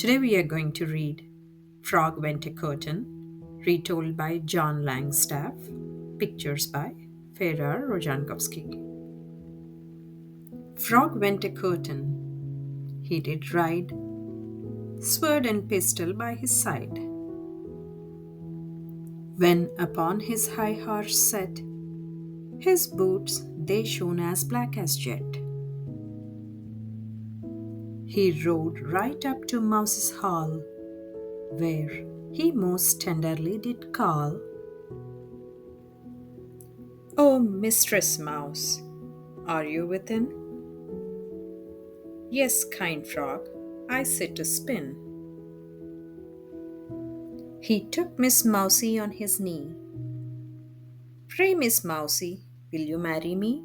Today we are going to read Frog Went A-Courtin, retold by John Langstaff, pictures by Ferrar Rojankowski. Frog went a-courtin. He did ride, sword and pistol by his side. When upon his high horse set, his boots they shone as black as jet. He rode right up to Mouse's hall, where he most tenderly did call, "O Mistress Mouse, are you within?" "Yes, kind frog, I sit to spin." He took Miss Mousie on his knee. "Pray, Miss Mousie, will you marry me?"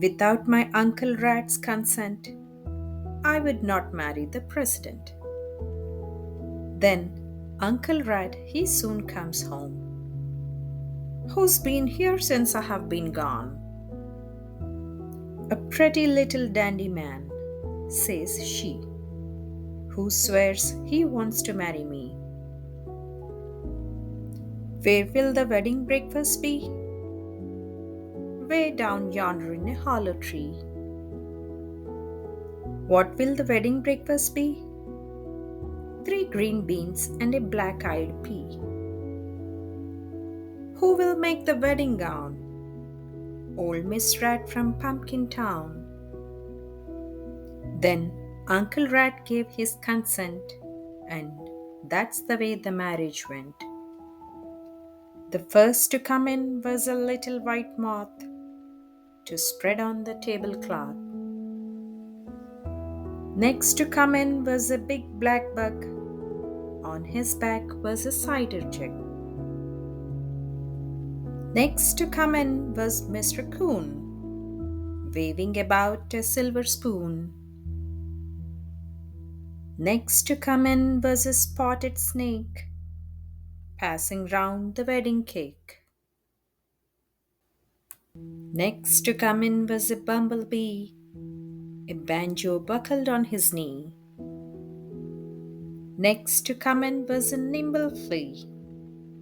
"Without my Uncle Rat's consent, I would not marry the president." Then Uncle Rat he soon comes home. "Who's been here since I have been gone?" "A pretty little dandy man," says she, "who swears he wants to marry me." "Where will the wedding breakfast be?" "Way down yonder in a hollow tree." "What will the wedding breakfast be?" "3 green beans and a black-eyed pea." "Who will make the wedding gown?" "Old Miss Rat from Pumpkin Town." Then Uncle Rat gave his consent, and that's the way the marriage went. The first to come in was a little white moth to spread on the tablecloth. Next to come in was a big black bug. On his back was a cider jug. Next to come in was Mr. Coon, waving about a silver spoon. Next to come in was a spotted snake, passing round the wedding cake. Next to come in was a bumblebee, a banjo buckled on his knee. Next to come in was a nimble flea,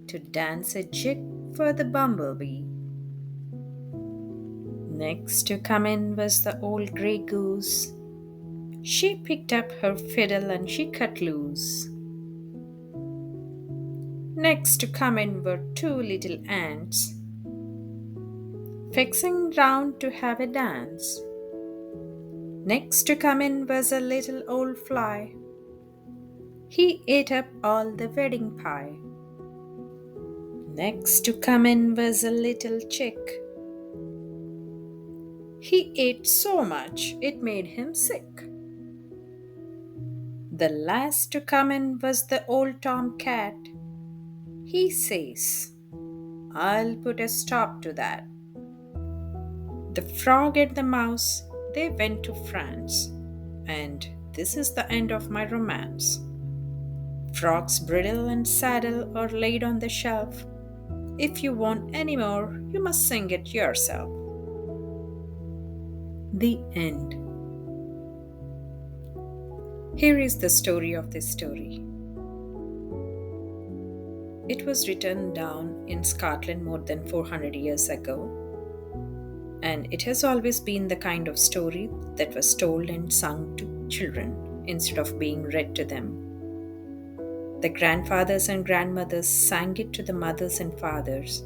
to dance a jig for the bumblebee. Next to come in was the old grey goose. She picked up her fiddle and she cut loose. Next to come in were 2 little ants, fixing round to have a dance. Next to come in was a little old fly. He ate up all the wedding pie. Next to come in was a little chick. He ate so much it made him sick. The last to come in was the old Tom Cat. He says, "I'll put a stop to that." The frog and the mouse, they went to France, and this is the end of my romance. Frog's bridle and saddle are laid on the shelf. If you want any more, you must sing it yourself. The end. Here is the story of this story. It was written down in Scotland more than 400 years ago, and it has always been the kind of story that was told and sung to children instead of being read to them. The grandfathers and grandmothers sang it to the mothers and fathers,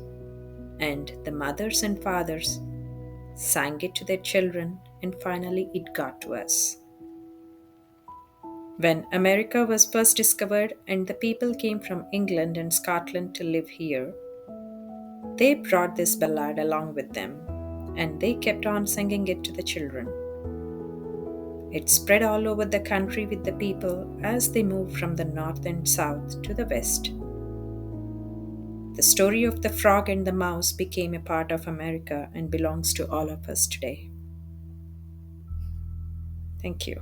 and the mothers and fathers sang it to their children, and finally it got to us. When America was first discovered and the people came from England and Scotland to live here, they brought this ballad along with them, and they kept on singing it to the children. It spread all over the country with the people as they moved from the north and south to the west. The story of the frog and the mouse became a part of America and belongs to all of us today. Thank you.